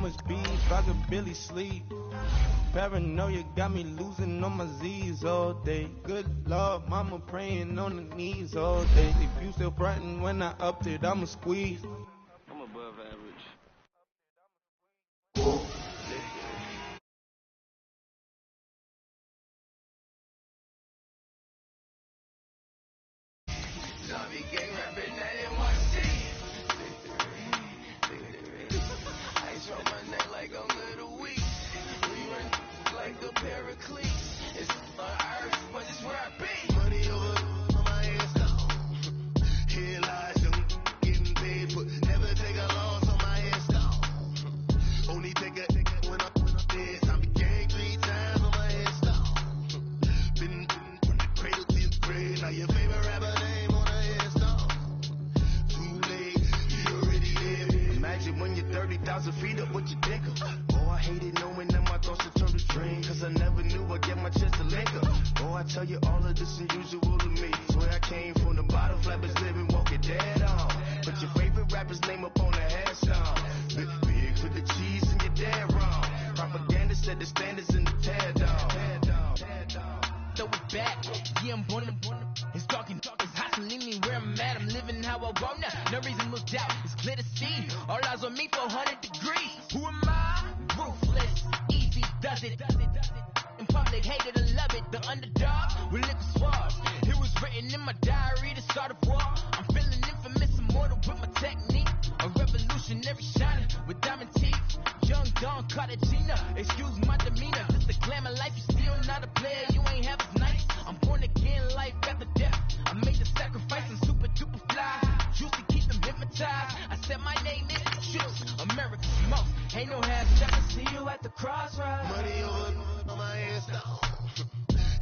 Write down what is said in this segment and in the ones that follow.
much beef, I could barely sleep. Paranoia got me losing on my Z's all day. Good Lord, mama praying on the knees all day. If you still frontin' when I upped it, I'ma squeeze. I'm above average. Zombie gang rapping that in my city. Ice on my neck like I'm Little Weak. We run like the Paracletes. It's on earth, but it's where I be. Money over on my hands down. Here lies them getting paid, but never take a loss on my hands down. Only take a when I'm dead. Zombie gang 3 times on my hands down. Been from the cradle to the grave. Now your favorite rapper name on the hands down. Too late, you already there. Imagine when you're 30,000 feet up, what you think of? Oh, I hated knowing that my thoughts would turn to dream, cause I never knew I'd get my chance to link up. Oh, I tell you all of this unusual to me. Swear I came from the bottom, flappers living, walking dead on. Put your favorite rapper's name up on the headstone. Big for the cheese and you're dead wrong. Propaganda said the standards in the tear down. Throw it back, yeah, I'm born in the it's dark, it's hot, so leave me where I'm at. I'm living how I want now, no reason to doubt, it's clear to see. All eyes on me, 400 degrees. Who am I? Ruthless, easy, does it. In public, hate it or love it, the underdog with liquor swabs. It was written in my diary to start a war. I'm feeling infamous, immortal with my technique. A revolutionary shining with diamond teeth. Young Don Cartagena, excuse my demeanor. This the glamour life, you still not a player, you ain't half as nice. I'm born again, life after death. I made the sacrifice and super duper fly. Juicy, keep them hypnotized. I said my name is Juice, America's most. Ain't no half step, I see you at the crossroads. Money over on my hands down.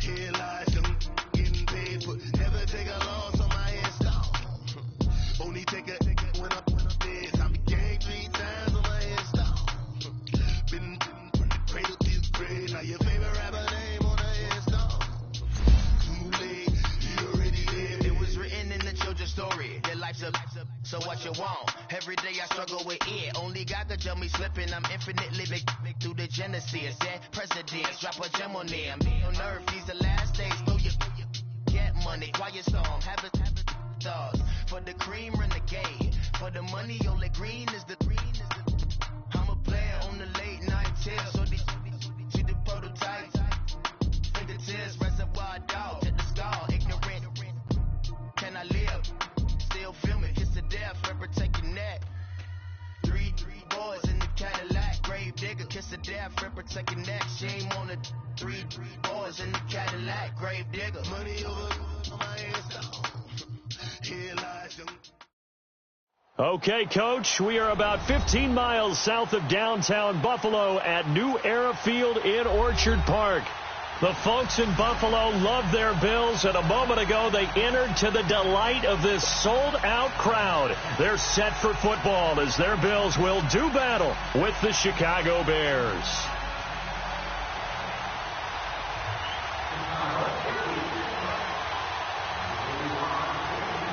Here lies them getting paid, but never take a loss on my hands down. Only take a when I'm dead. I'm gang 3 times on my hands down. Been from the cradle to the grave. Now your favorite rapper name on the hands down. Too late, you already there. It was written in the children's story. Their life's up, so what you want? Every day I struggle with it. Only God could tell me slipping. I'm infinitely big through the genesis. Dead presidents, drop a gem on them. On earth, these the last days. Throw your get money. Quiet storm, have it stars. For the cream, renegade. For the money, only green is the I'm a player on the late night tips. So these the prototypes. Fingertips, reservoir dog. To the skull, ignorant. Can I live? Still film it. Kiss the death, forever take your neck. 3 boys in the Cadillac. Grave digger, kiss the death, forever take your neck. Shame on the 3 boys in the Cadillac. Grave digger. Money over on my hands down. Here lies them. Okay, Coach, we are about 15 miles south of downtown Buffalo at New Era Field in Orchard Park. The folks in Buffalo love their Bills, and a moment ago they entered to the delight of this sold-out crowd. They're set for football as their Bills will do battle with the Chicago Bears.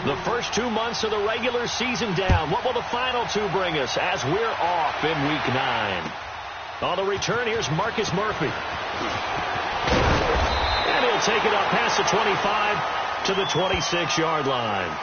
The first 2 months of the regular season down. What will the final 2 bring us as we're off in Week 9? On the return, here's Marcus Murphy. And he'll take it up past the 25 to the 26-yard line.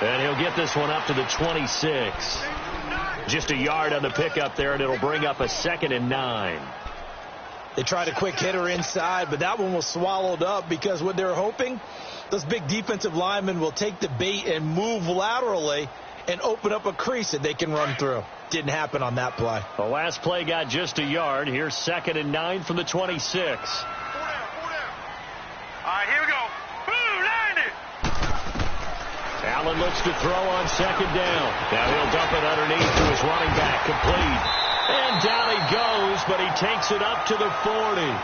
And he'll get this one up to the 26. Just a yard on the pickup there, and it'll bring up a 2nd and 9. They tried a quick hitter inside, but that one was swallowed up because what they're hoping, those big defensive linemen will take the bait and move laterally and open up a crease that they can run through. Didn't happen on that play. The last play got just a yard. Here's 2nd and 9 from the 26. 4 down. All right, here we go. Boom, landed. Allen looks to throw on 2nd down. Now he'll dump it underneath to his running back, complete. down he goes, but he takes it up to the 40.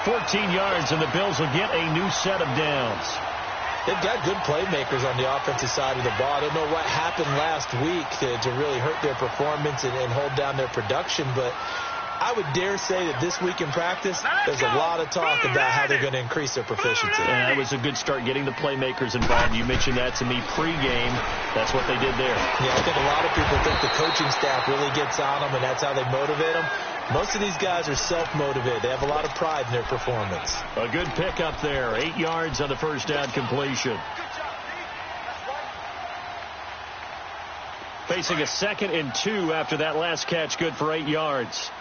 14 yards, and the Bills will get a new set of downs. They've got good playmakers on the offensive side of the ball. I don't know what happened last week to really hurt their performance and hold down their production, but I would dare say that this week in practice, there's a lot of talk about how they're going to increase their proficiency. And that was a good start getting the playmakers involved. You mentioned that to me pregame. That's what they did there. Yeah, I think a lot of people think the coaching staff really gets on them, and that's how they motivate them. Most of these guys are self-motivated. They have a lot of pride in their performance. A good pickup there. 8 yards on the first down completion. Facing a 2nd and 2 after that last catch. Good for 8 yards.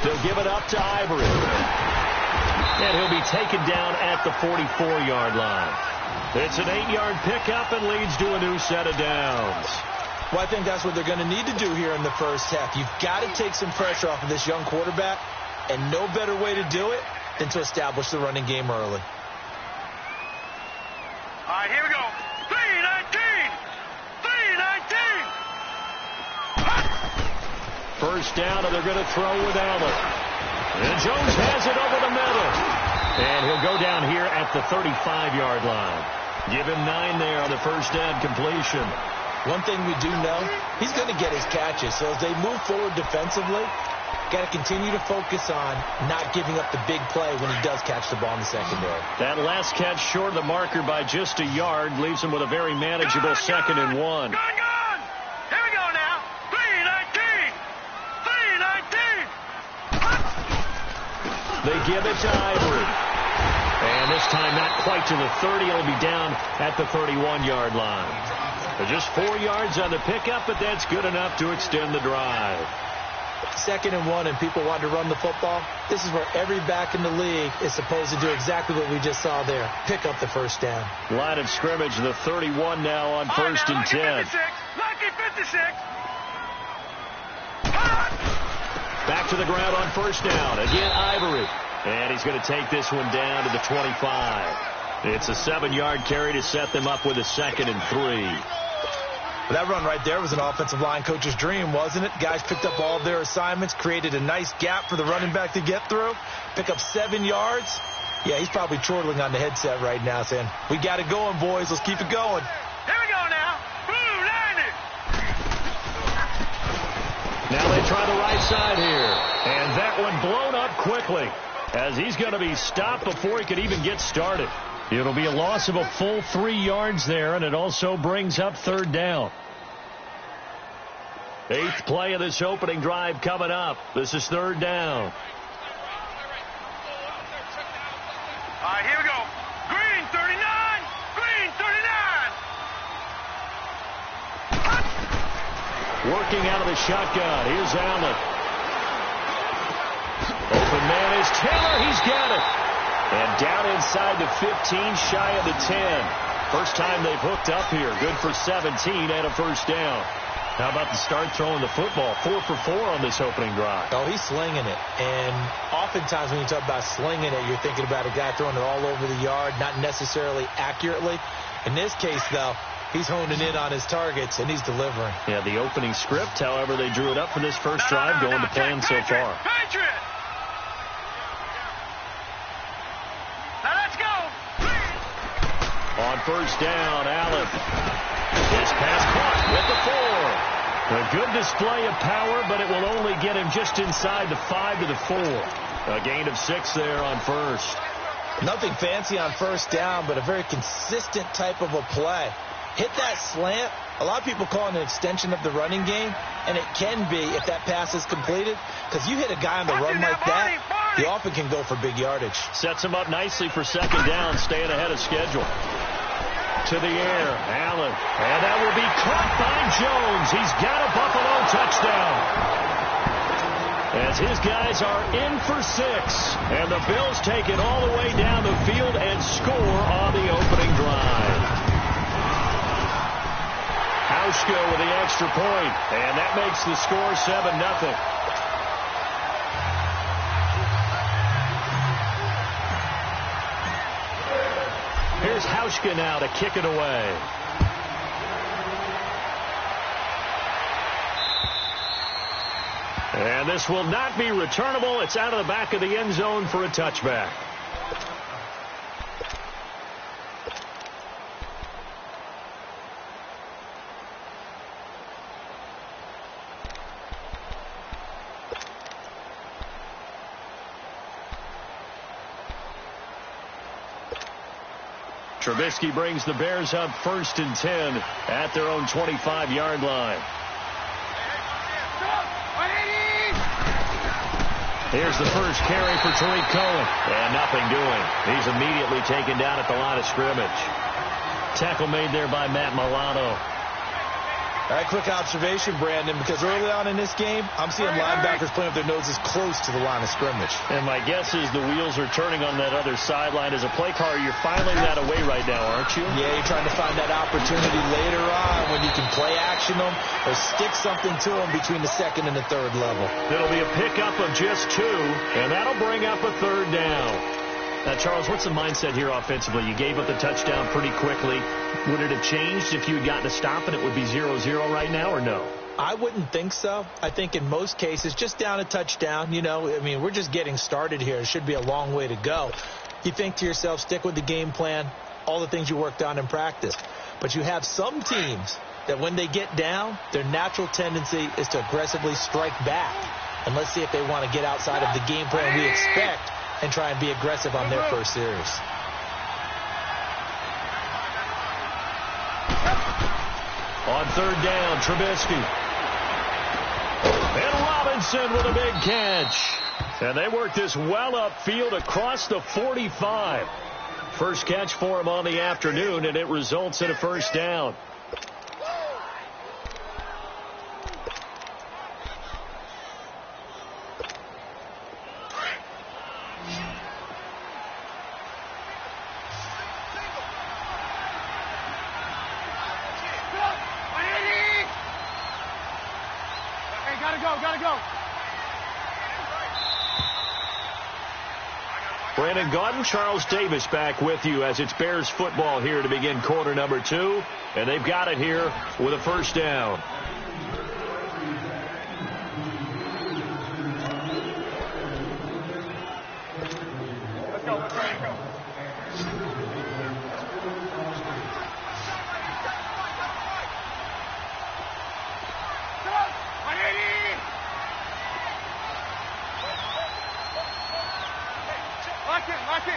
They'll give it up to Ivory. And he'll be taken down at the 44-yard line. It's an 8-yard pickup and leads to a new set of downs. Well, I think that's what they're going to need to do here in the first half. You've got to take some pressure off of this young quarterback, and no better way to do it than to establish the running game early. All right, here we go. 3-19. 3-19. First down, and they're going to throw with Allen. And Jones has it over the middle. And he'll go down here at the 35-yard line. Give him 9 there on the first down completion. One thing we do know, he's going to get his catches. So as they move forward defensively, got to continue to focus on not giving up the big play when he does catch the ball in the secondary. That last catch short of the marker by just a yard leaves him with a very manageable 2nd and 1. Gone. Here we go now. 3-19. 3-19. They give it to Ivory. And this time not quite to the 30. It'll be down at the 31-yard line. Just 4 yards on the pickup, but that's good enough to extend the drive. 2nd and 1 and people want to run the football. This is where every back in the league is supposed to do exactly what we just saw there. Pick up the first down. Line of scrimmage, the 31 now on 1st and 10. Lucky 56. Back to the ground on first down. Again, Ivory. And he's going to take this one down to the 25. It's a 7-yard carry to set them up with a 2nd and 3. That run right there was an offensive line coach's dream, wasn't it? Guys picked up all of their assignments, created a nice gap for the running back to get through, pick up 7 yards. Yeah, he's probably chortling on the headset right now saying, we got it going, boys. Let's keep it going. Here we go now. Blue, 90. Now they try the right side here. And that one blown up quickly as he's going to be stopped before he could even get started. It'll be a loss of a full 3 yards there, and it also brings up 3rd down. 8th play of this opening drive coming up. This is 3rd down. All right, here we go. Green, 39. Green, 39. Working out of the shotgun. Here's Allen. Open man is Taylor. He's got it. And down inside the 15, shy of the 10. First time they've hooked up here. Good for 17 and a first down. How about the start throwing the football? 4 for 4 on this opening drive. Oh, he's slinging it. And oftentimes when you talk about slinging it, you're thinking about a guy throwing it all over the yard, not necessarily accurately. In this case, though, he's honing in on his targets, and he's delivering. Yeah, the opening script, however, they drew it up for this first drive, going to plan so far. Patriot. Now let's go. On first down, Allen. This pass caught with the 4. A good display of power, but it will only get him just inside the 5 to the 4. A gain of 6 there on first. Nothing fancy on first down, but a very consistent type of a play. Hit that slant. A lot of people call it an extension of the running game, and it can be if that pass is completed, because you hit a guy on the run like that, he often can go for big yardage. Sets him up nicely for second down, staying ahead of schedule. To the air, Allen, and that will be caught by Jones. He's got a Buffalo touchdown. As his guys are in for 6, and the Bills take it all the way down the field and score on the opening drive. Hauschko with the extra point, and that makes the score 7-0. Here's Hauschka now to kick it away. And this will not be returnable. It's out of the back of the end zone for a touchback. Trubisky brings the Bears up 1st and 10 at their own 25-yard line. Here's the first carry for Tariq Cohen. And nothing doing. He's immediately taken down at the line of scrimmage. Tackle made there by Matt Milano. All right, quick observation, Brandon, because early on in this game, I'm seeing linebackers playing with their noses close to the line of scrimmage. And my guess is the wheels are turning on that other sideline. As a play caller, you're filing that away right now, aren't you? Yeah, you're trying to find that opportunity later on when you can play action them or stick something to them between the 2nd and the 3rd level. It'll be a pickup of just 2, and that'll bring up a 3rd down. Now, Charles, what's the mindset here offensively? You gave up the touchdown pretty quickly. Would it have changed if you had gotten a stop and it would be 0-0 right now, or no? I wouldn't think so. I think in most cases, just down a touchdown, we're just getting started here. It should be a long way to go. You think to yourself, stick with the game plan, all the things you worked on in practice. But you have some teams that when they get down, their natural tendency is to aggressively strike back. And let's see if they want to get outside of the game plan we expect and try and be aggressive on their first series. On 3rd down, Trubisky. And Robinson with a big catch. And they work this well upfield across the 45. First catch for him on the afternoon, and it results in a 1st down. Gotta go. Brandon Gaudin, Charles Davis back with you as it's Bears football here to begin quarter number 2. And they've got it here with a 1st down. Let's go. Lock in.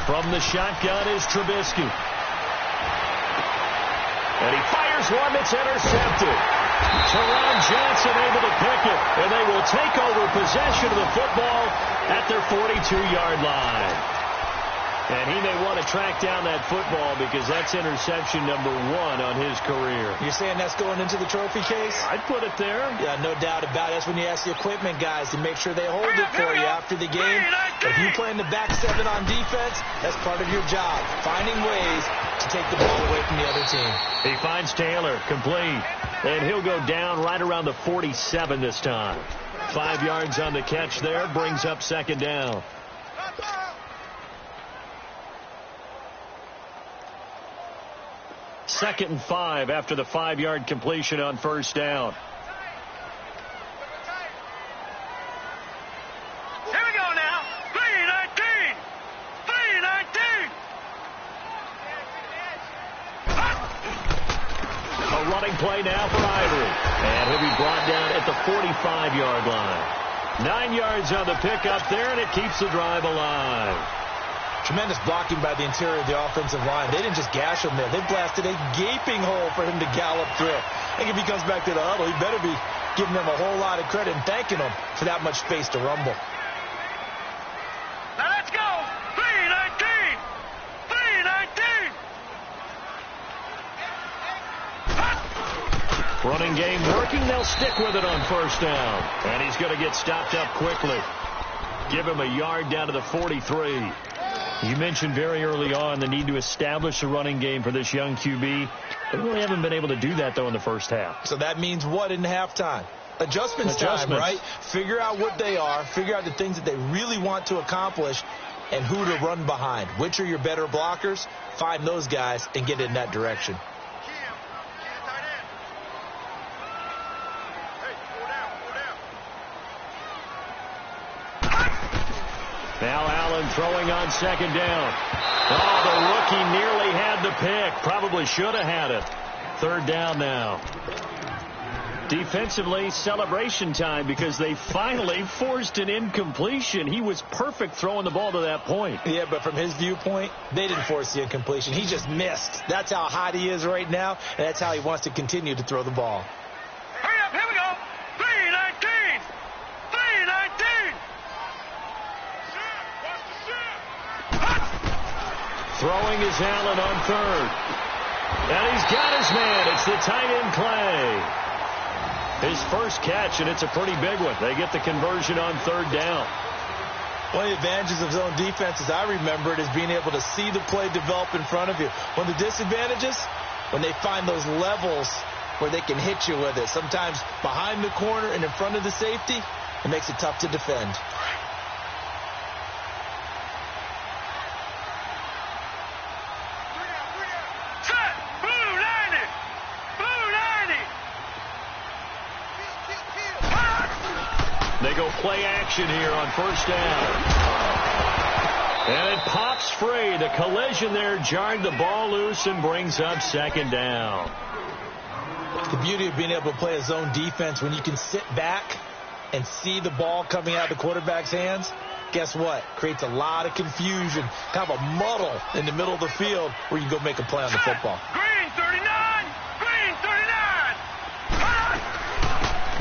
From the shotgun is Trubisky. And he fires one that's intercepted. Teron Johnson able to pick it, and they will take over possession of the football at their 42-yard line. And he may want to track down that football because that's interception number 1 on his career. You're saying that's going into the trophy case? I'd put it there. Yeah, no doubt about it. That's when you ask the equipment guys to make sure they hold it for you after the game. But if you play in the back 7 on defense, that's part of your job, finding ways to take the ball away from the other team. He finds Taylor, complete. And he'll go down right around the 47 this time. 5 yards on the catch there, brings up 2nd down. Second and 5 after the 5-yard completion on 1st down. Here we go now. 3-19. A running play now for Ivory. And he'll be brought down at the 45-yard line. 9 yards on the pickup there, and it keeps the drive alive. Tremendous blocking by the interior of the offensive line. They didn't just gash him there. They blasted a gaping hole for him to gallop through. I think if he comes back to the huddle, he better be giving them a whole lot of credit and thanking them for that much space to rumble. Now let's go. 3-19. Running game working. They'll stick with it on 1st down. And he's going to get stopped up quickly. Give him a yard down to the 43. You mentioned very early on the need to establish a running game for this young QB. They really haven't been able to do that, though, in the first half. So that means what in halftime? adjustments time, right? Figure out what they are, figure out the things that they really want to accomplish, and who to run behind. Which are your better blockers? Find those guys and get in that direction. Now Allen throwing on second down. Oh, the rookie nearly had the pick. Probably should have had it. Third down now. Defensively, celebration time because they finally forced an incompletion. He was perfect throwing the ball to that point. Yeah, but from his viewpoint, they didn't force the incompletion. He just missed. That's how hot he is right now, and that's how he wants to continue to throw the ball. Hurry up, here we go. 3-19. 3-19. Throwing is Allen on third. And he's got his man. It's the tight end Clay. His first catch, and it's a pretty big one. They get the conversion on third down. One of the advantages of zone defense, as I remember it, is being able to see the play develop in front of you. One of the disadvantages, when they find those levels where they can hit you with it. Sometimes behind the corner and in front of the safety, it makes it tough to defend. They go play action here on first down. And it pops free. The collision there jarred the ball loose and brings up second down. The beauty of being able to play a zone defense when you can sit back and see the ball coming out of the quarterback's hands, guess what? Creates a lot of confusion, kind of a muddle in the middle of the field where you go make a play on the football. Green 39! Green 39!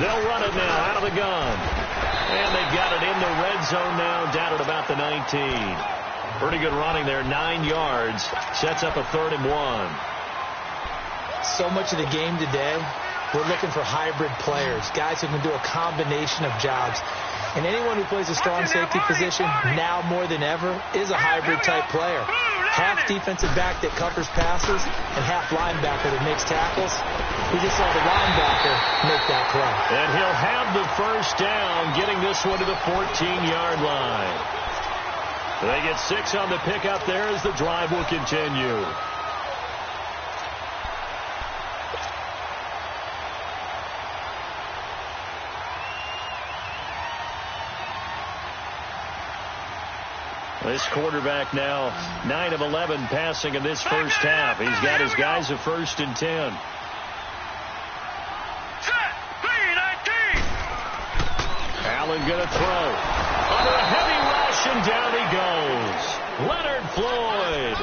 They'll run it now out of the gun. And they've got it in the red zone now, down at about the 19. Pretty good running there, 9 yards. Sets up a 3rd and 1. So much of the game today, we're looking for hybrid players, guys who can do a combination of jobs. And anyone who plays a strong safety position, now more than ever, is a hybrid type player. Half defensive back that covers passes and half linebacker that makes tackles. We just saw the linebacker make that play. And he'll have the first down, getting this one to the 14-yard line. They get 6 on the pickup there as the drive will continue. This quarterback now 9 of 11 passing in this first half. He's got his guys a 1st and 10. Allen going to throw. Under a heavy rush, and down he goes. Leonard Floyd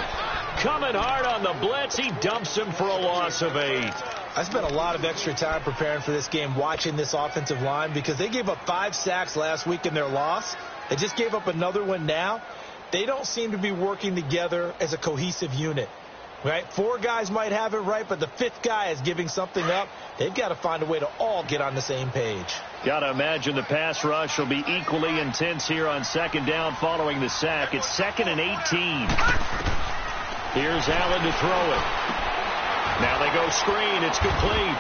coming hard on the blitz. He dumps him for a loss of 8. I spent a lot of extra time preparing for this game, watching this offensive line, because they gave up 5 sacks last week in their loss. They just gave up another one now. They don't seem to be working together as a cohesive unit, right? 4 guys might have it right, but the 5th guy is giving something up. They've got to find a way to all get on the same page. Got to imagine the pass rush will be equally intense here on second down following the sack. It's 2nd and 18. Here's Allen to throw it. Now they go screen. It's complete.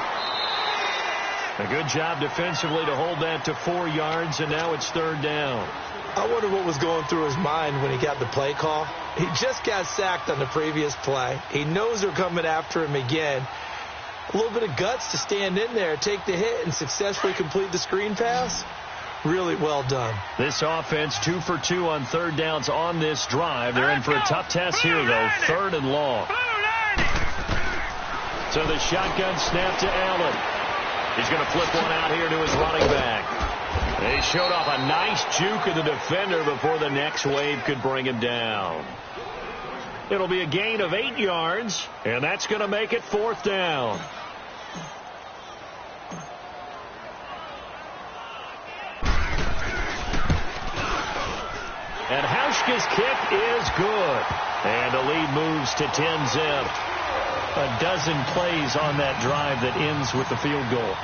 A good job defensively to hold that to 4 yards, and now it's 3rd down. I wonder what was going through his mind when he got the play call. He just got sacked on the previous play. He knows they're coming after him again. A little bit of guts to stand in there, take the hit, and successfully complete the screen pass. Really well done. This offense 2 for 2 on 3rd downs on this drive. They're in for a tough test here, though. 3rd and long. So the shotgun snap to Allen. He's going to flip one out here to his running back. He showed off a nice juke of the defender before the next wave could bring him down. It'll be a gain of 8 yards, and that's going to make it 4th down. And Hauschka's kick is good. And the lead moves to 10-zip. A dozen plays on that drive that ends with the field goal.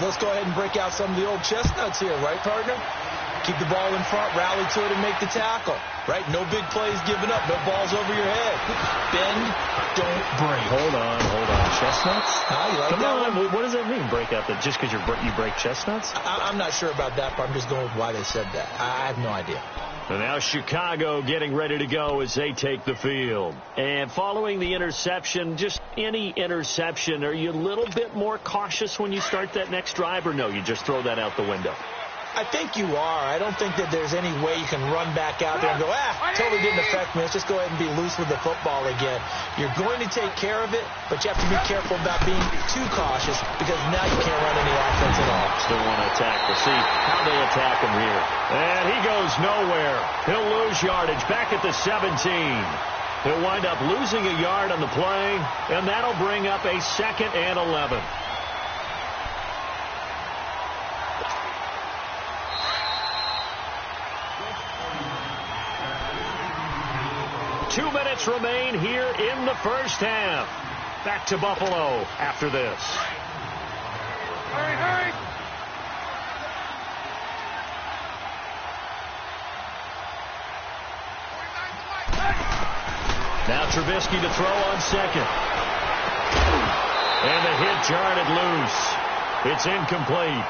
Let's go ahead and break out some of the old chestnuts here, right, partner? Keep the ball in front, rally to it, and make the tackle. Right? No big plays given up. No balls over your head. Bend, don't break. Hold on. Chestnuts? You like Come that on. one? What does that mean, break out? Just because you break chestnuts? I'm not sure about that, but I'm just going with why they said that. I have no idea. And now Chicago getting ready to go as they take the field. And following the interception, just any interception, are you a little bit more cautious when you start that next drive, or no, you just throw that out the window? I think you are. I don't think that there's any way you can run back out there and go, totally didn't affect me. Let's just go ahead and be loose with the football again. You're going to take care of it, but you have to be careful about being too cautious because now you can't run any offense at all. Still want to attack. We'll see how they attack him here. And he goes nowhere. He'll lose yardage back at the 17. He'll wind up losing a yard on the play, and that'll bring up a 2nd and 11. Two minutes remain here in the first half. Back to Buffalo after this. Hurry! Now Trubisky to throw on 2nd. And the hit jarred it loose. It's incomplete.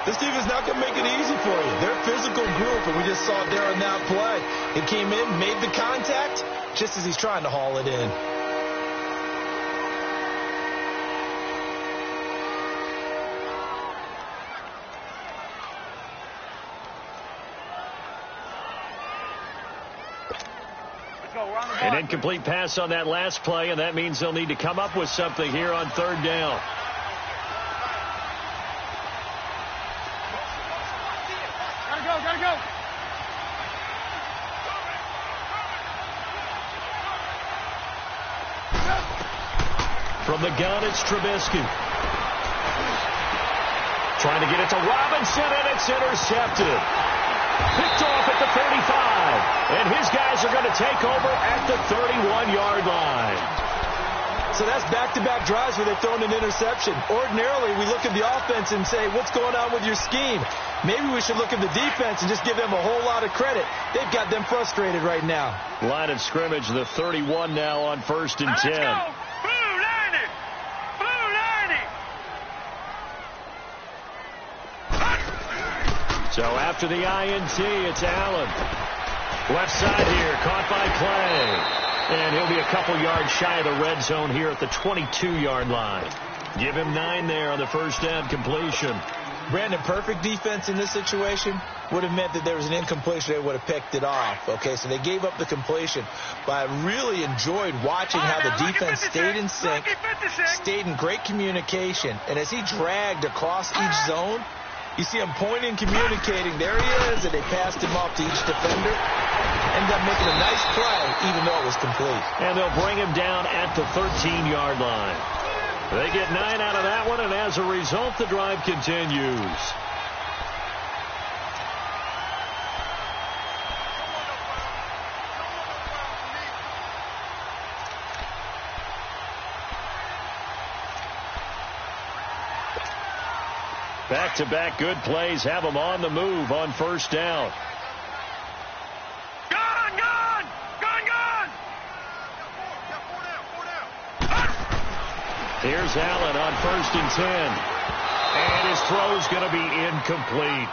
This defense is not going to make it easy for you. They're a physical group, and we just saw it there on that play. It came in, made the contact, just as he's trying to haul it in. An incomplete pass on that last play, and that means they'll need to come up with something here on 3rd down. Gotta go. From the gun, it's Trubisky. Trying to get it to Robinson, and it's intercepted. Picked off at the 35. And his guys are going to take over at the 31-yard line. So that's back-to-back drives where they've thrown an interception. Ordinarily, we look at the offense and say, what's going on with your scheme? Maybe we should look at the defense and just give them a whole lot of credit. They've got them frustrated right now. Line of scrimmage, the 31 now on 1st and 10. Let's go. Blue 90. So after the INT, it's Allen. Left side here, caught by Clay. And he'll be a couple yards shy of the red zone here at the 22-yard line. Give him 9 there on the first down completion. Brandon, perfect defense in this situation would have meant that there was an incompletion. They would have picked it off. Okay, so they gave up the completion. But I really enjoyed watching how the defense stayed in sync, stayed in great communication. And as he dragged across each zone, you see him pointing, communicating. There he is, and they passed him off to each defender. Ended up making a nice play, even though it was complete. And they'll bring him down at the 13-yard line. They get 9 out of that one, and as a result, the drive continues. Back-to-back good plays have them on the move on first down. Here's Allen on 1st and 10. And his throw's going to be incomplete.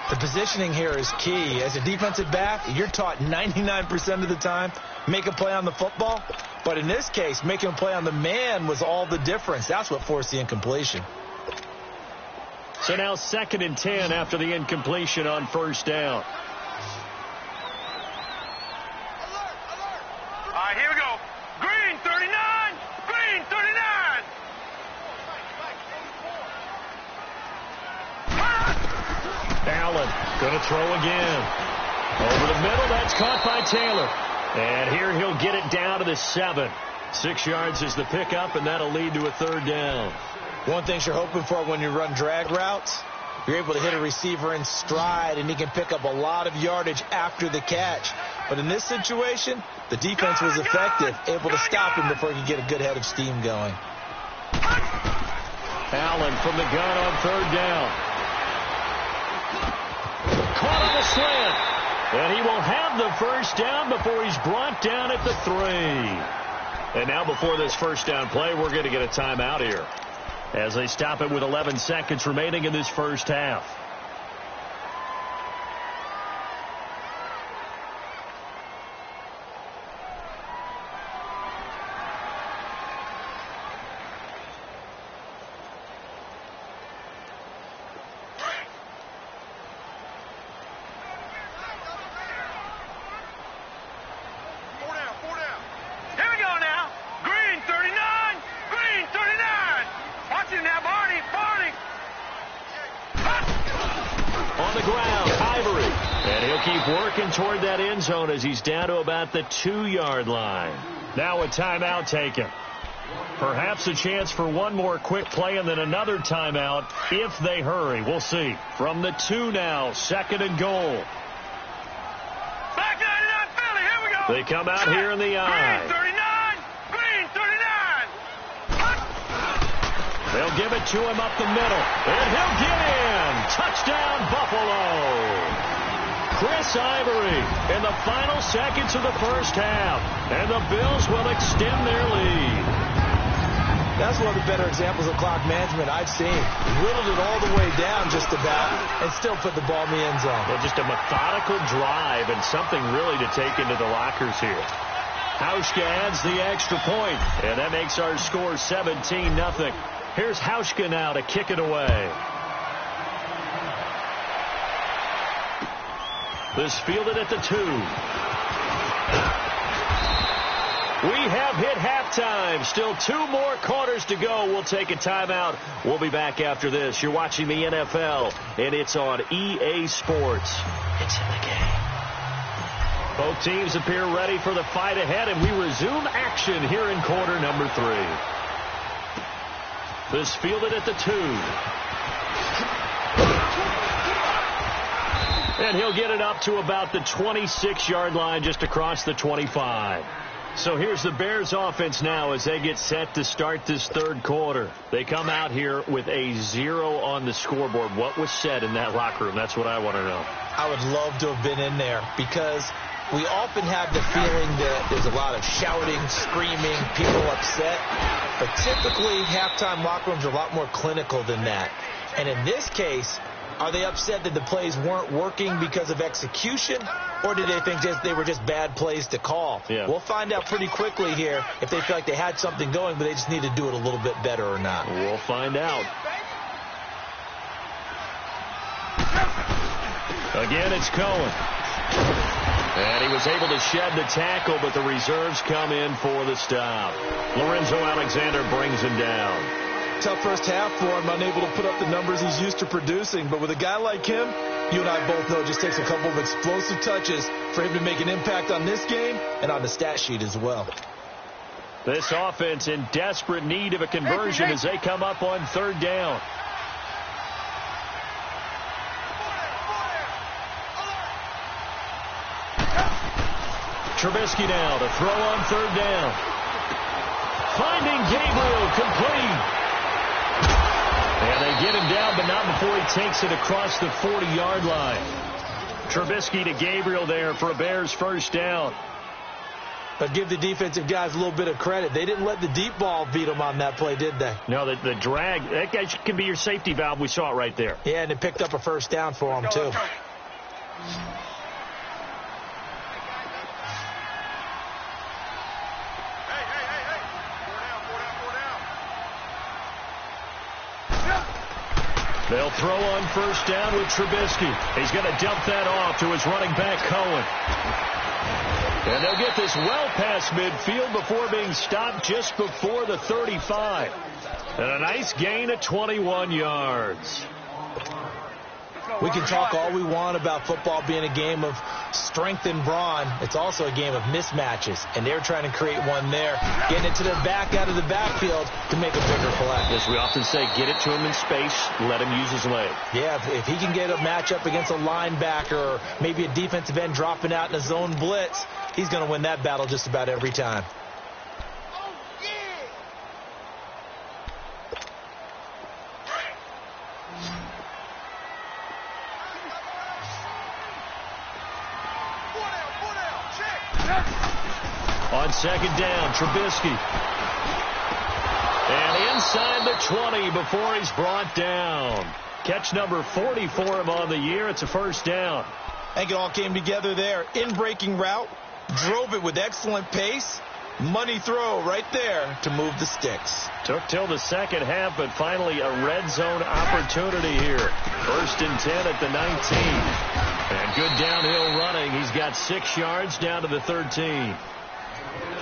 The positioning here is key. As a defensive back, you're taught 99% of the time, make a play on the football. But in this case, making a play on the man was all the difference. That's what forced the incompletion. So now 2nd and 10 after the incompletion on first down. All right, here we go. Green 39. Green 39. Allen going to throw again. Over the middle, that's caught by Taylor. And here he'll get it down to the 7. 6 yards is the pickup, and that'll lead to a 3rd down. One thing you're hoping for when you run drag routes, you're able to hit a receiver in stride, and he can pick up a lot of yardage after the catch. But in this situation, the defense was effective, able to stop him before he could get a good head of steam going. Allen from the gun on 3rd down. a slant. And he will have the first down before he's brought down at the 3. And now before this first down play, we're going to get a timeout here as they stop it with 11 seconds remaining in this first half. Toward that end zone as he's down to about the 2-yard line. Now a timeout taken. Perhaps a chance for one more quick play and then another timeout if they hurry. We'll see. From the 2 now, 2nd and goal. Back 99 Philly, here we go. They come out here in the I. Green 39. They'll give it to him up the middle. And he'll get in. Touchdown, Buffalo. Chris Ivory in the final seconds of the first half. And the Bills will extend their lead. That's one of the better examples of clock management I've seen. Whittled it all the way down just about and still put the ball in the end zone. Well, just a methodical drive and something really to take into the lockers here. Hauschka adds the extra point, and that makes our score 17-0. Here's Hauschka now to kick it away. This fielded at the 2. We have hit halftime. Still 2 more quarters to go. We'll take a timeout. We'll be back after this. You're watching the NFL, and it's on EA Sports. It's in the game. Both teams appear ready for the fight ahead, and we resume action here in quarter number 3. This fielded at the 2. And he'll get it up to about the 26-yard line, just across the 25. So here's the Bears offense now as they get set to start this third quarter. They come out here with a 0 on the scoreboard. What was said in that locker room? That's what I want to know. I would love to have been in there because we often have the feeling that there's a lot of shouting, screaming, people upset. But typically, halftime locker rooms are a lot more clinical than that. And in this case, are they upset that the plays weren't working because of execution, or did they think they were just bad plays to call? Yeah. We'll find out pretty quickly here if they feel like they had something going, but they just need to do it a little bit better or not. We'll find out. Again, it's Cohen. And he was able to shed the tackle, but the reserves come in for the stop. Lorenzo Alexander brings him down. Tough first half for him, unable to put up the numbers he's used to producing. But with a guy like him, you and I both know it just takes a couple of explosive touches for him to make an impact on this game and on the stat sheet as well. This offense in desperate need of a conversion as they come up on 3rd down. Trubisky now to throw on 3rd down. Finding Gabriel complete. And they get him down, but not before he takes it across the 40-yard line. Trubisky to Gabriel there for a Bears first down. But give the defensive guys a little bit of credit. They didn't let the deep ball beat them on that play, did they? No, the drag, that guy can be your safety valve. We saw it right there. Yeah, and it picked up a first down for him, too. They'll throw on first down with Trubisky. He's going to dump that off to his running back, Cohen. And they'll get this well past midfield before being stopped just before the 35. And a nice gain of 21 yards. We can talk all we want about football being a game of strength and brawn. It's also a game of mismatches, and they're trying to create one there, getting it to their back out of the backfield to make a bigger play. As we often say, get it to him in space, let him use his leg. Yeah, if he can get a matchup against a linebacker or maybe a defensive end dropping out in a zone blitz, he's going to win that battle just about every time. On second down, Trubisky. And inside the 20 before he's brought down. Catch number 40 for him on the year. It's a first down. I think it all came together there. In-breaking route, drove it with excellent pace. Money throw right there to move the sticks. Took till the second half, but finally a red zone opportunity here. First and 10 at the 19. And good downhill running. He's got 6 yards down to the 13.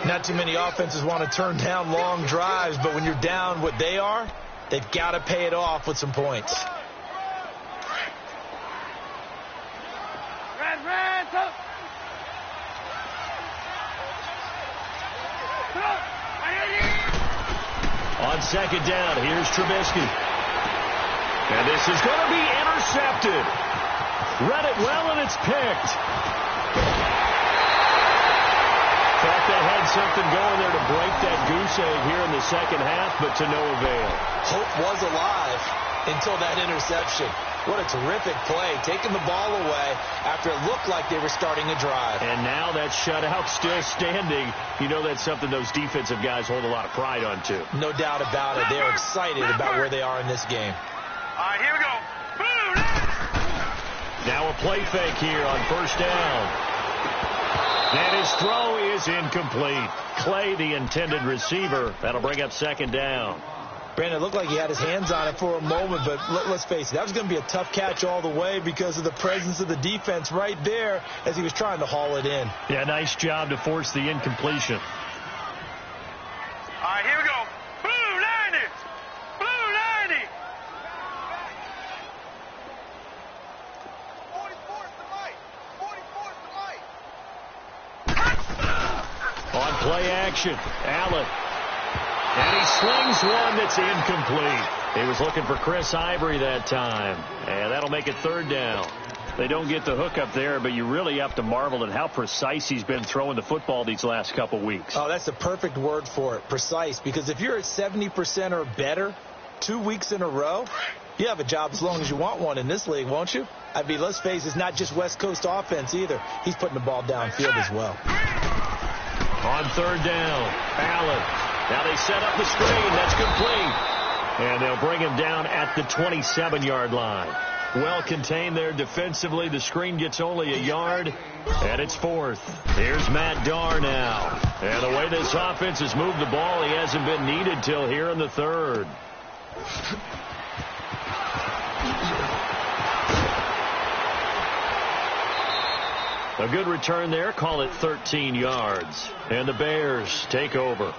Not too many offenses want to turn down long drives, but when you're down what they are, they've got to pay it off with some points. On second down, here's Trubisky. And this is going to be intercepted. Read it well, and it's picked. Thought they had something going there to break that goose egg here in the second half, but to no avail. Hope was alive until that interception. What a terrific play, taking the ball away after it looked like they were starting a drive. And now that shutout still standing. You know that's something those defensive guys hold a lot of pride on, too. No doubt about it. They're excited about where they are in this game. All right, here we go. Boom! Now a play fake here on first down. And his throw is incomplete. Clay, the intended receiver. That'll bring up second down. Brandon, it looked like he had his hands on it for a moment, but let's face it, that was going to be a tough catch all the way because of the presence of the defense right there as he was trying to haul it in. Yeah, nice job to force the incompletion. All right, here we go. Blue 90! Blue 90! 44's the mic. 44's the mic. On play action, Allen. And he slings one that's incomplete. He was looking for Chris Ivory that time. And that'll make it third down. They don't get the hook up there, but you really have to marvel at how precise he's been throwing the football these last couple weeks. Oh, that's the perfect word for it, precise. Because if you're at 70% or better 2 weeks in a row, you have a job as long as you want one in this league, won't you? I mean, let's face it, it's not just West Coast offense either. He's putting the ball downfield as well. On third down, Allen. Now they set up the screen. That's complete. And they'll bring him down at the 27-yard line. Well contained there defensively. The screen gets only a yard, and it's fourth. Here's Matt Darr now. And the way this offense has moved the ball, he hasn't been needed till here in the third. A good return there. Call it 13 yards. And the Bears take over.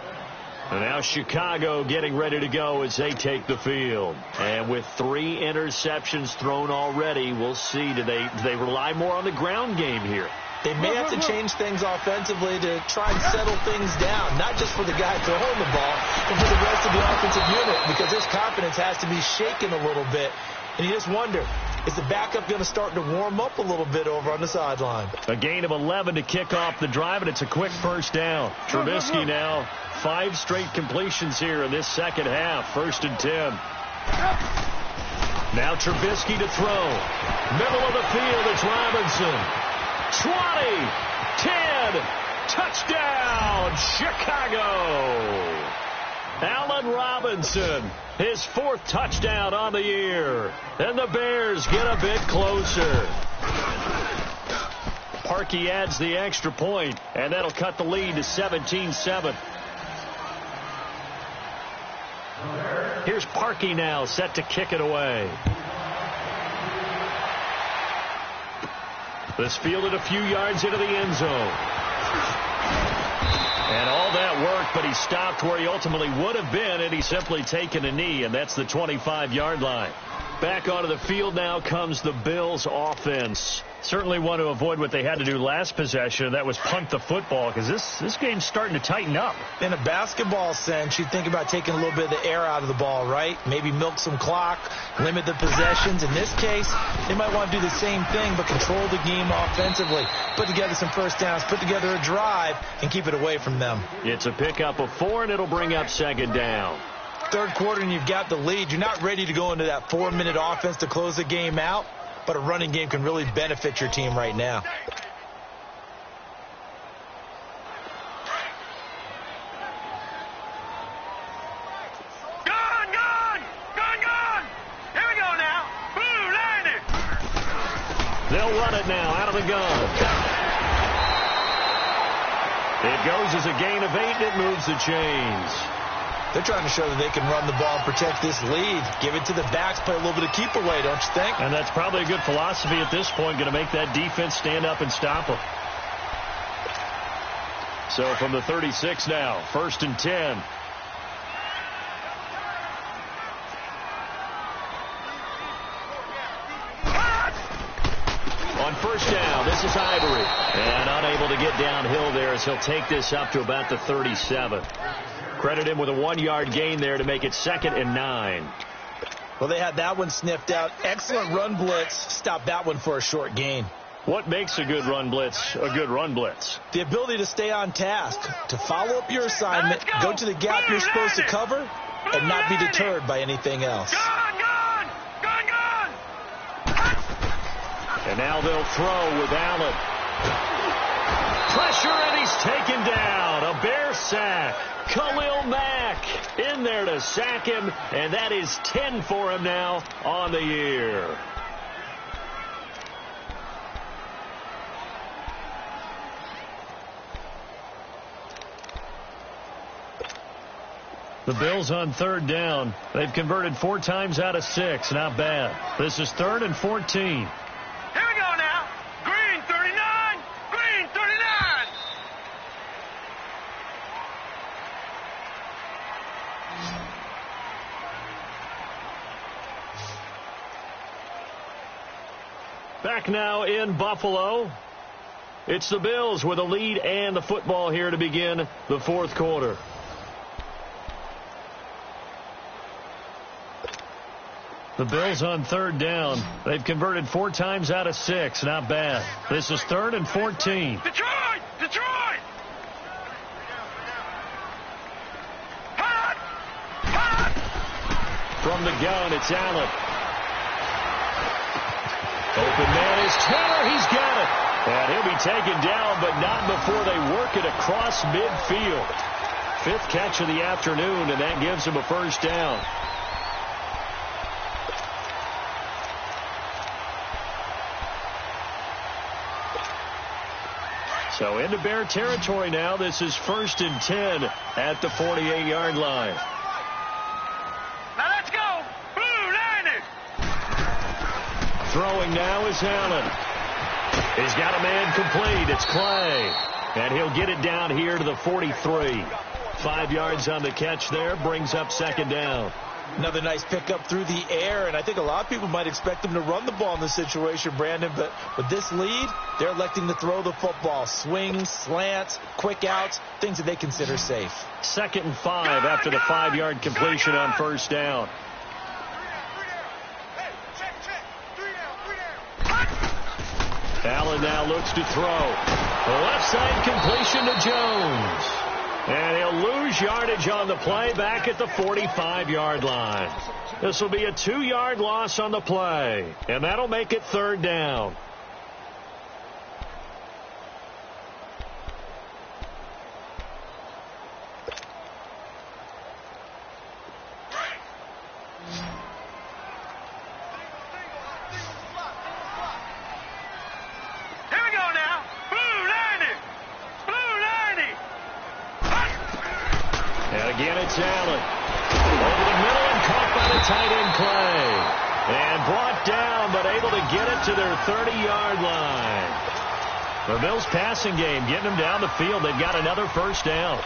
And now Chicago getting ready to go as they take the field. And with 3 interceptions thrown already, we'll see. Do they rely more on the ground game here? They may have to change things offensively to try and settle things down, not just for the guy throwing the ball, but for the rest of the offensive unit, because his confidence has to be shaken a little bit. And you just wonder, is the backup going to start to warm up a little bit over on the sideline? A gain of 11 to kick off the drive, and it's a quick first down. Trubisky now 5 straight completions here in this second half. First and 10. Now Trubisky to throw. Middle of the field, it's Robinson. 20, 10, touchdown, Chicago. Allen Robinson, his 4th touchdown on the year. And the Bears get a bit closer. Parkey adds the extra point, and that'll cut the lead to 17-7. Here's Parkey now, set to kick it away. This fielded a few yards into the end zone. And all that worked, but he stopped where he ultimately would have been, and he's simply taken a knee, and that's the 25-yard line. Back onto the field now comes the Bills offense. Certainly want to avoid what they had to do last possession. That was punt the football, because this game's starting to tighten up. In a basketball sense, you think about taking a little bit of the air out of the ball, right? Maybe milk some clock, limit the possessions. In this case, they might want to do the same thing, but control the game offensively. Put together some first downs, put together a drive, and keep it away from them. It's a pickup of 4, and it'll bring up second down. Third quarter, and you've got the lead. You're not ready to go into that 4-minute offense to close the game out. But a running game can really benefit your team right now. They'll run it now out of the gun. It goes as a gain of 8, and it moves the chains. They're trying to show that they can run the ball and protect this lead. Give it to the backs, play a little bit of keep away, don't you think? And that's probably a good philosophy at this point, going to make that defense stand up and stop them. So from the 36 now, 1st and 10. On 1st down, this is Ivory. And unable to get downhill there as he'll take this up to about the 37. Credit him with a 1-yard gain there to make it 2nd and 9. Well, they had that one sniffed out. Excellent run blitz. Stop that one for a short gain. What makes a good run blitz a good run blitz? The ability to stay on task, to follow up your assignment, go to the gap you're supposed to cover, and not be deterred by anything else. Gone! And now they'll throw with Allen. Pressure, and he's taken down. A Bear sack. Khalil Mack in there to sack him, and that is 10 for him now on the year. The Bills on 3rd down. They've converted 4 times out of 6. Not bad. This is 3rd and 14. Here we go now. Green 39. Green 39. Back now in Buffalo. It's the Bills with a lead and the football here to begin the 4th quarter. The Bills on 3rd down. They've converted 4 times out of 6. Not bad. This is 3rd and 14. Detroit! Hot! From the gun, it's Allen. Open man is Taylor. He's got it. And he'll be taken down, but not before they work it across midfield. 5th catch of the afternoon, and that gives him a 1st down. So into Bear territory now. This is 1st and 10 at the 48-yard line. Now let's go. Blue 90. Throwing now is Allen. He's got a man complete. It's Clay. And he'll get it down here to the 43. 5 yards on the catch there. Brings up 2nd down. Another nice pickup through the air, and I think a lot of people might expect them to run the ball in this situation, Brandon, but with this lead, they're electing to throw the football. Swings, slants, quick outs, things that they consider safe. 2nd and 5 after the 5-yard completion on 1st down. Allen now looks to throw. Left side completion to Jones. And he'll lose yardage on the play back at the 45-yard line. This will be a 2-yard loss on the play. And that'll make it 3rd down. It's Allen. Over the middle and caught by the tight end Clay. And brought down, but able to get it to their 30-yard line. The Bills passing game, getting them down the field. They've got another 1st down.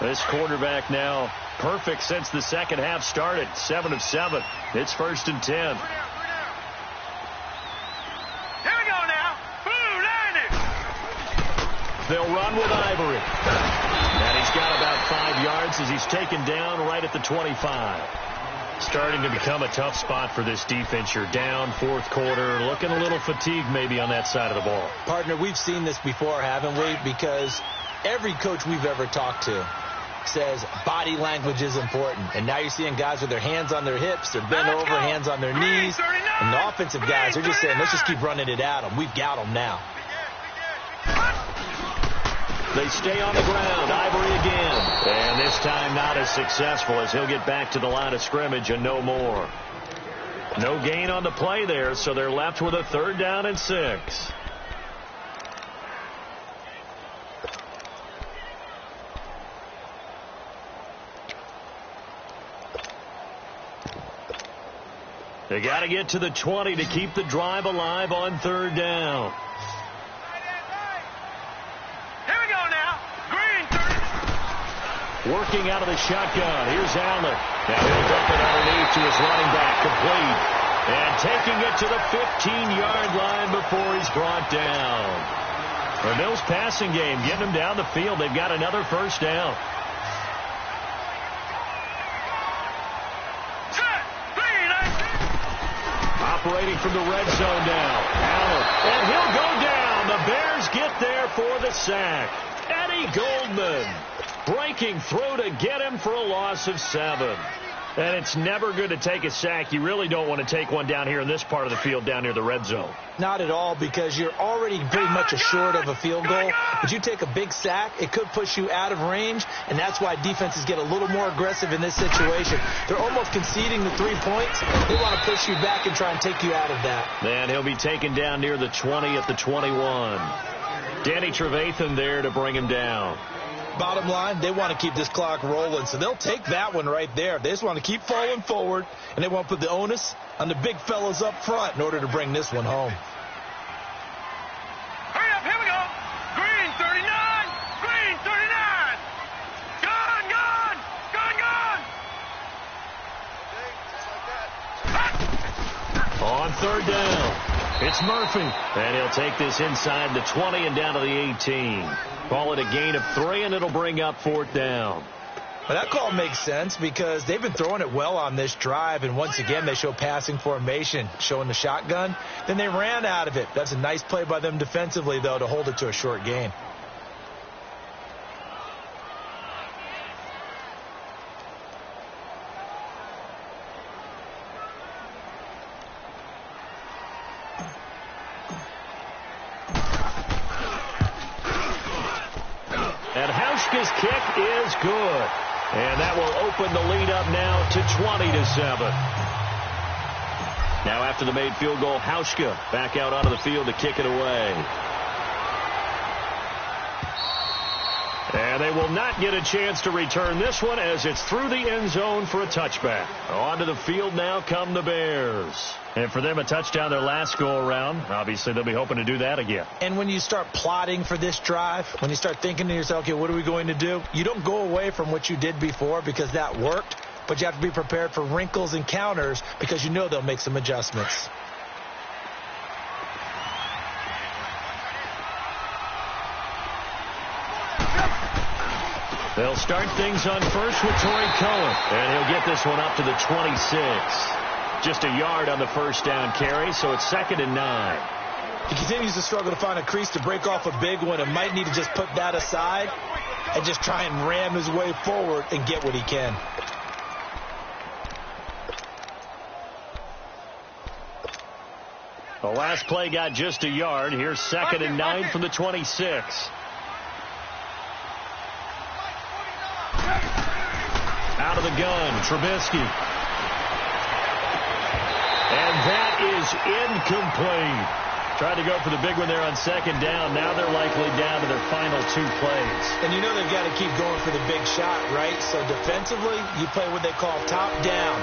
This quarterback now perfect since the 2nd half started. 7 of 7. It's 1st and 10. Here we go now. Blue 90. They'll run with Ivory. And he's got about 5 yards as he's taken down right at the 25. Starting to become a tough spot for this defense. You're down 4th quarter. Looking a little fatigued maybe on that side of the ball. Partner, we've seen this before, haven't we? Because every coach we've ever talked to says body language is important. And now you're seeing guys with their hands on their hips, they're bent over, hands on their knees. And the offensive guys are just saying, let's just keep running it at them. We've got them now. They stay on the ground. Ivory again. And this time not as successful as he'll get back to the line of scrimmage and no more. No gain on the play there, so they're left with a 3rd down and 6. They got to get to the 20 to keep the drive alive on 3rd down. Here we go now. Green, 30. Working out of the shotgun. Here's Allen. Now he'll dump it underneath to his running back. Complete. And taking it to the 15-yard line before he's brought down. For Mills' passing game, getting him down the field. They've got another 1st down. Operating from the red zone now. Allen. And he'll go down. The Bears get there for the sack. Eddie Goldman breaking through to get him for a loss of 7. And it's never good to take a sack. You really don't want to take one down here in this part of the field down near the red zone. Not at all, because you're already pretty much assured of a field goal. But you take a big sack, it could push you out of range, and that's why defenses get a little more aggressive in this situation. They're almost conceding the 3 points. They want to push you back and try and take you out of that. And he'll be taken down near the 20 at the 21. Danny Trevathan there to bring him down. Bottom line, they want to keep this clock rolling, so they'll take that one right there. They just want to keep falling forward, and they want to put the onus on the big fellas up front in order to bring this one home. Hurry up, here we go. Green, 39. Green, 39. Gone, gone. Gone, gone. On 3rd down, it's Murphy. And he'll take this inside the 20 and down to the 18. Call it a gain of 3, and it'll bring up 4th down. Well, that call makes sense because they've been throwing it well on this drive, and once again they show passing formation, showing the shotgun. Then they ran out of it. That's a nice play by them defensively, though, to hold it to a short gain. His kick is good. And that will open the lead up now to 20-7. Now after the made field goal, Hauschka back out onto the field to kick it away. And they will not get a chance to return this one as it's through the end zone for a touchback. Onto the field now come the Bears. And for them, a touchdown their last go-around. Obviously, they'll be hoping to do that again. And when you start plotting for this drive, when you start thinking to yourself, okay, what are we going to do? You don't go away from what you did before because that worked, but you have to be prepared for wrinkles and counters because you know they'll make some adjustments. They'll start things on first with Torrey Cohen. And he'll get this one up to the 26. Just a yard on the 1st down carry, so it's 2nd and 9. He continues to struggle to find a crease to break off a big one and might need to just put that aside and just try and ram his way forward and get what he can. The last play got just a yard. Here's 2nd and 9 from the 26. Out of the gun, Trubisky. And that is incomplete. Tried to go for the big one there on 2nd down. Now they're likely down to their final 2 plays. And you know they've got to keep going for the big shot, right? So defensively, you play what they call top down.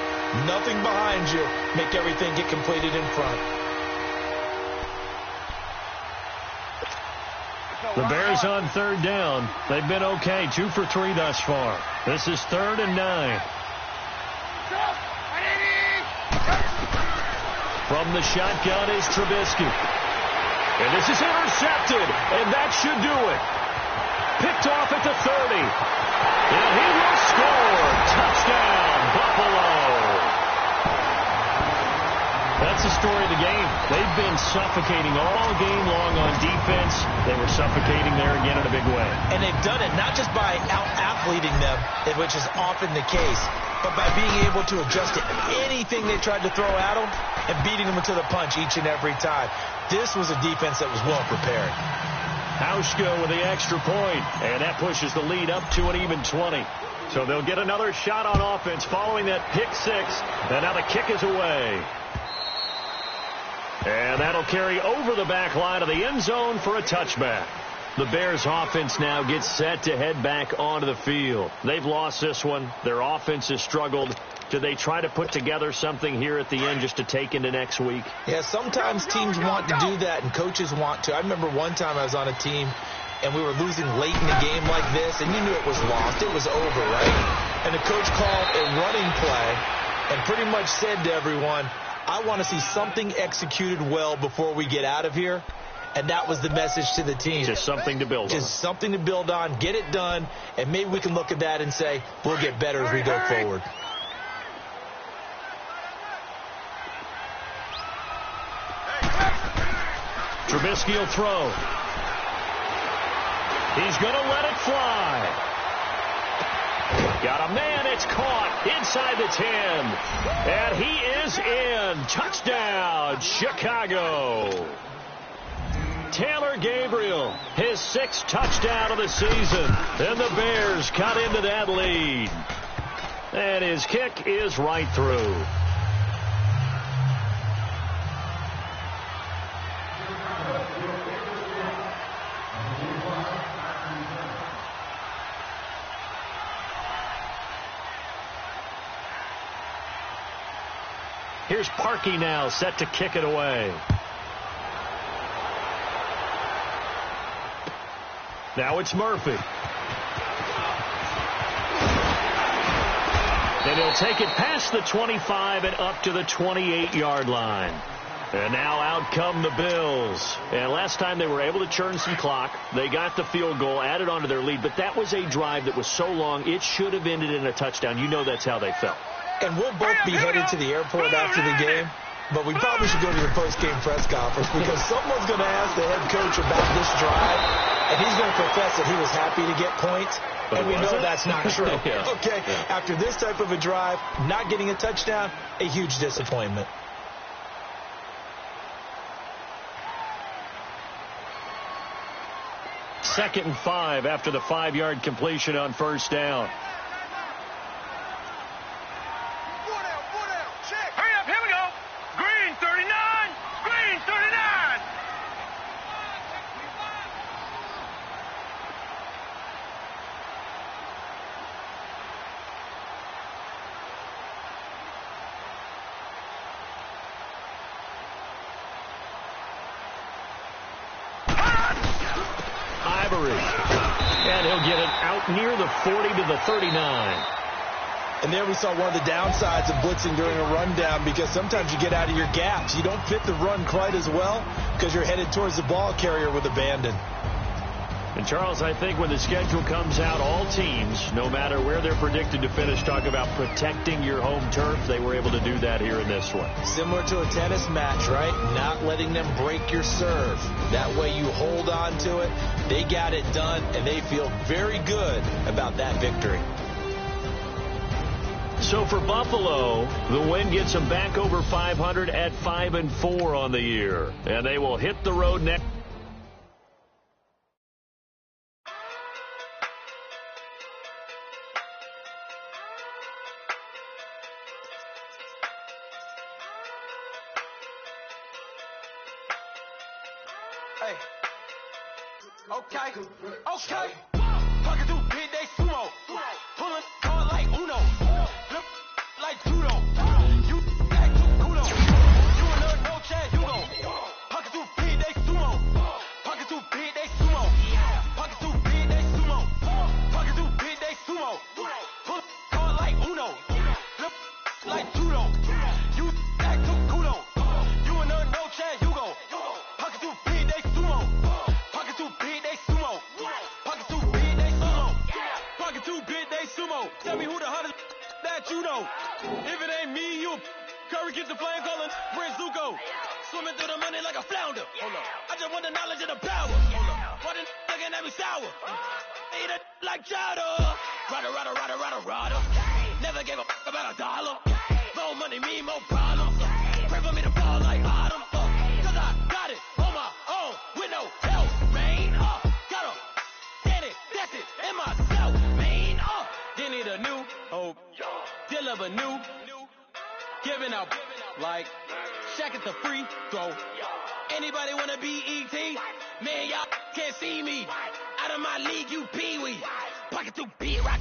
Nothing behind you. Make everything get completed in front. The Bears on 3rd down. They've been okay. 2 for 3 thus far. This is 3rd and 9. From the shotgun is Trubisky. And this is intercepted. And that should do it. Picked off at the 30. And he will score. Touchdown, Buffalo. That's the story of the game. They've been suffocating all game long on defense. They were suffocating there again in a big way. And they've done it not just by out-athleting them, which is often the case, but by being able to adjust to anything they tried to throw at them and beating them to the punch each and every time. This was a defense that was well prepared. Hauschka with the extra point, and that pushes the lead up to an even 20. So they'll get another shot on offense following that pick six, and now the kick is away. And that'll carry over the back line of the end zone for a touchback. The Bears offense now gets set to head back onto the field. They've lost this one. Their offense has struggled. Do they try to put together something here at the end just to take into next week? Yeah, sometimes teams want to do that and coaches want to. I remember one time I was on a team and we were losing late in the game like this, and you knew it was lost. It was over, right? And the coach called a running play and pretty much said to everyone, I want to see something executed well before we get out of here. And that was the message to the team. Just something to build on. Just something to build on, get it done, and maybe we can look at that and say, we'll get better as we go forward. Trubisky will throw. He's going to let it fly. Got a man. It's caught inside the 10. And he is in. Touchdown, Chicago. Taylor Gabriel, his 6th touchdown of the season. And the Bears cut into that lead. And his kick is right through. Here's Parkey now, set to kick it away. Now it's Murphy. And he'll take it past the 25 and up to the 28-yard line. And now out come the Bills. And last time they were able to churn some clock. They got the field goal, added on to their lead. But that was a drive that was so long, it should have ended in a touchdown. You know that's how they felt. And we'll both be headed to the airport after the game. But we probably should go to the post-game press conference because someone's going to ask the head coach about this drive, and he's going to profess that he was happy to get points, and we know that's not true. Yeah. Okay, after this type of a drive, not getting a touchdown, a huge disappointment. Second and 5 after the 5-yard completion on first down. And he'll get it out near the 40 to the 39. And there we saw one of the downsides of blitzing during a rundown because sometimes you get out of your gaps. You don't fit the run quite as well because you're headed towards the ball carrier with abandon. And, Charles, I think when the schedule comes out, all teams, no matter where they're predicted to finish, talk about protecting your home turf. They were able to do that here in this one. Similar to a tennis match, right? Not letting them break your serve. That way you hold on to it. They got it done, and they feel very good about that victory. So for Buffalo, the win gets them back over 500 at 5-4 on the year. And they will hit the road next. Hey. Okay. Talking through pit, they sumo. Pulling card like Uno. Flip like judo. You back to kudo. You and no chance, you go. Talking through pit, they sumo. Talking through pit, they sumo. Talking through pit, they sumo. Talking through pit, they sumo. Pull card like Uno. Flip like judo. You back to kudo. You and no chance, you go. Talking through pit, they sumo. Talking through pit, they sumo. Talking through pit, they sumo. Talking through pit, they sumo. Tell me who the hardest that you know. If it ain't me, you Curry keeps the flame calling. Prince Zuko. Swimming through the money like a flounder. Hold up. I just want the knowledge and the power. Hold up. Why the looking at me sour? Eat it like chowder. Rada. Never gave a about a dollar. More money mean more problems. Pray for me to fall like autumn. Cause I got it on my own with no help. Rain up. Gotta get it, that's it, in myself. Rain up. They need a new hope. Deal of a new. Giving out like Shaq at the free throw. Anybody wanna be E.T.? Man, y'all can't see me. Out of my league, you pee-wee. Pocket too big, right?